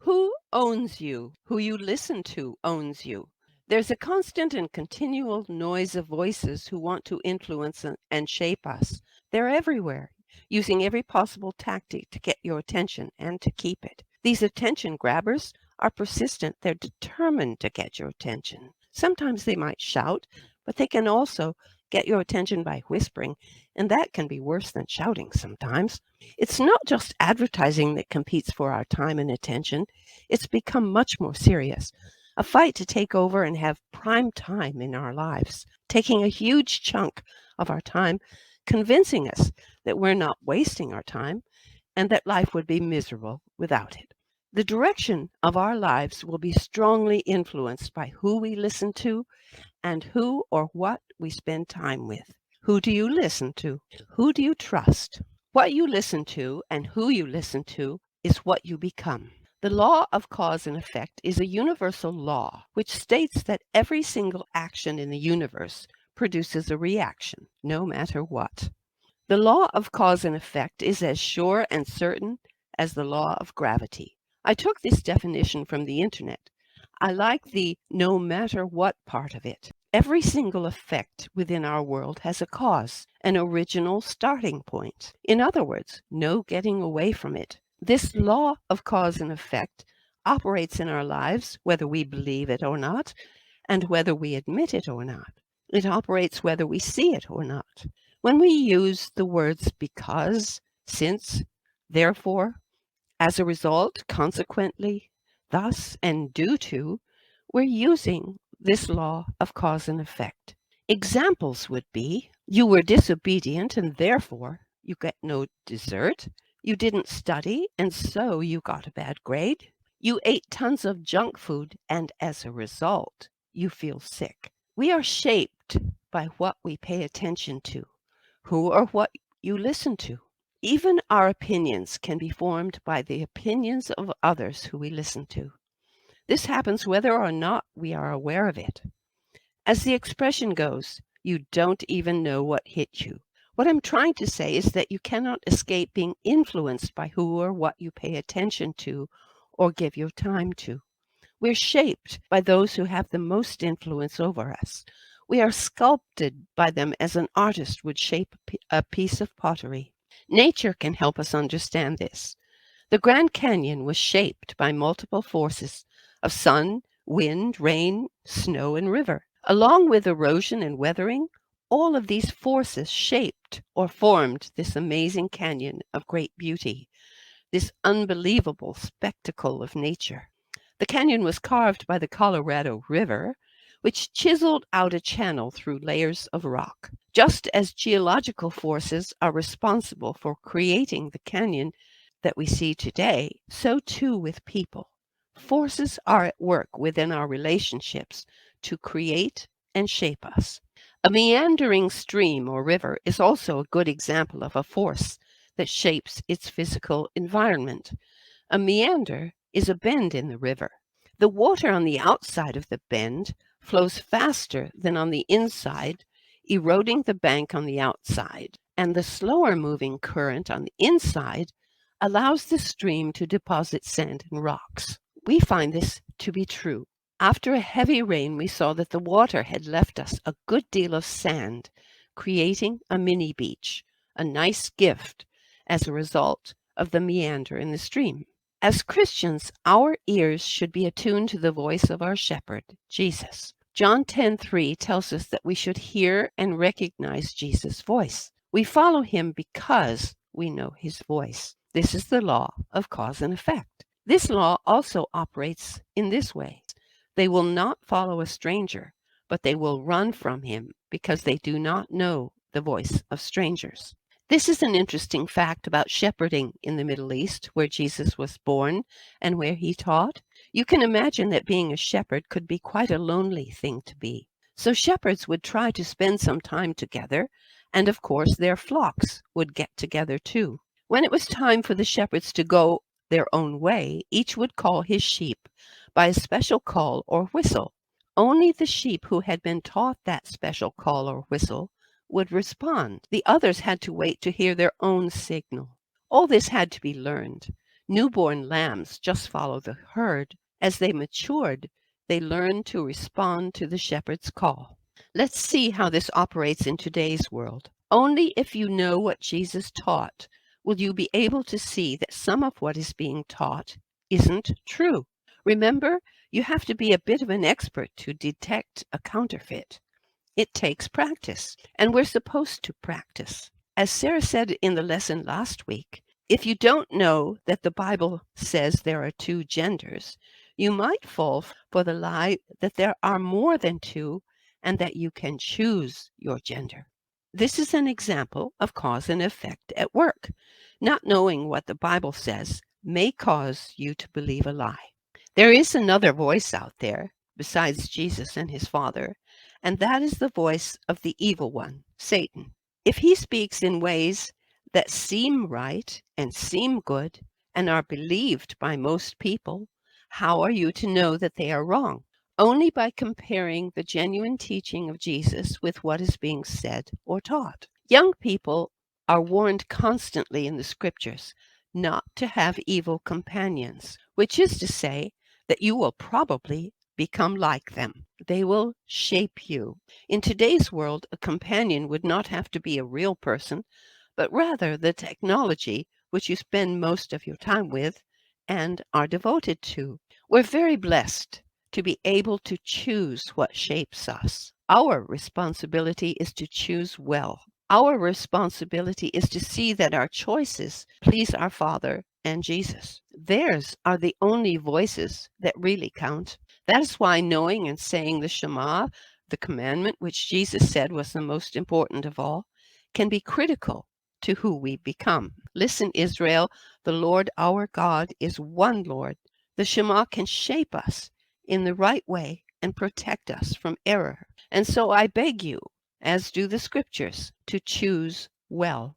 Who owns you? Who you listen to owns you. There's a constant and continual noise of voices who want to influence and shape us. They're everywhere, using every possible tactic to get your attention and to keep it. These attention grabbers are persistent. They're determined to get your attention. Sometimes they might shout, but they can also get your attention by whispering, and that can be worse than shouting sometimes. It's not just advertising that competes for our time and attention. It's become much more serious. A fight to take over and have prime time in our lives, taking a huge chunk of our time, convincing us that we're not wasting our time and that life would be miserable without it. The direction of our lives will be strongly influenced by who we listen to and who or what we spend time with. Who do you listen to? Who do you trust? What you listen to and who you listen to is what you become. The law of cause and effect is a universal law which states that every single action in the universe produces a reaction, no matter what. The law of cause and effect is as sure and certain as the law of gravity. I took this definition from the internet. I like the no matter what part of it. Every single effect within our world has a cause, an original starting point. In other words, no getting away from it. This law of cause and effect operates in our lives whether we believe it or not, and whether we admit it or not. It operates whether we see it or not. When we use the words because, since, therefore, as a result, consequently, thus, and due to, we're using this law of cause and effect. Examples would be, you were disobedient and therefore you get no dessert. You didn't study and so you got a bad grade. You ate tons of junk food and as a result, you feel sick. We are shaped by what we pay attention to, who or what you listen to. Even our opinions can be formed by the opinions of others who we listen to. This happens whether or not we are aware of it. As the expression goes, you don't even know what hit you. What I'm trying to say is that you cannot escape being influenced by who or what you pay attention to or give your time to. We're shaped by those who have the most influence over us. We are sculpted by them as an artist would shape a piece of pottery. Nature can help us understand this. The Grand Canyon was shaped by multiple forces of sun, wind, rain, snow, and river. Along with erosion and weathering, all of these forces shaped or formed this amazing canyon of great beauty, this unbelievable spectacle of nature. The canyon was carved by the Colorado River, which chiseled out a channel through layers of rock. Just as geological forces are responsible for creating the canyon that we see today, so too with people. Forces are at work within our relationships to create and shape us. A meandering stream or river is also a good example of a force that shapes its physical environment. A meander is a bend in the river. The water on the outside of the bend flows faster than on the inside, eroding the bank on the outside, and the slower moving current on the inside allows the stream to deposit sand and rocks. We find this to be true. After a heavy rain, we saw that the water had left us a good deal of sand, creating a mini beach, a nice gift as a result of the meander in the stream. As Christians, our ears should be attuned to the voice of our shepherd, Jesus. John 10:3 tells us that we should hear and recognize Jesus' voice. We follow him because we know his voice. This is the law of cause and effect. This law also operates in this way. They will not follow a stranger, but they will run from him because they do not know the voice of strangers. This is an interesting fact about shepherding in the Middle East, where Jesus was born and where he taught. You can imagine that being a shepherd could be quite a lonely thing to be. So shepherds would try to spend some time together, and of course their flocks would get together too. When it was time for the shepherds to go their own way, each would call his sheep by a special call or whistle. Only the sheep who had been taught that special call or whistle would respond. The others had to wait to hear their own signal. All this had to be learned. Newborn lambs just follow the herd. As they matured, they learned to respond to the shepherd's call. Let's see how this operates in today's world. Only if you know what Jesus taught will you be able to see that some of what is being taught isn't true. Remember, you have to be a bit of an expert to detect a counterfeit. It takes practice, and we're supposed to practice. As Sarah said in the lesson last week, if you don't know that the Bible says there are two genders, you might fall for the lie that there are more than two and that you can choose your gender. This is an example of cause and effect at work. Not knowing what the Bible says may cause you to believe a lie. There is another voice out there besides Jesus and his Father, and that is the voice of the evil one, Satan. If he speaks in ways that seem right and seem good and are believed by most people, how are you to know that they are wrong? Only by comparing the genuine teaching of Jesus with what is being said or taught. Young people are warned constantly in the scriptures not to have evil companions, which is to say that you will probably become like them. They will shape you. In today's world, a companion would not have to be a real person, but rather the technology which you spend most of your time with and are devoted to. We're very blessed to be able to choose what shapes us. Our responsibility is to choose well. Our responsibility is to see that our choices please our Father and Jesus. Theirs are the only voices that really count. That is why knowing and saying the Shema, the commandment which Jesus said was the most important of all, can be critical to who we become. Listen, Israel, the Lord our God is one Lord. The Shema can shape us in the right way and protect us from error. And so I beg you, as do the scriptures, to choose well.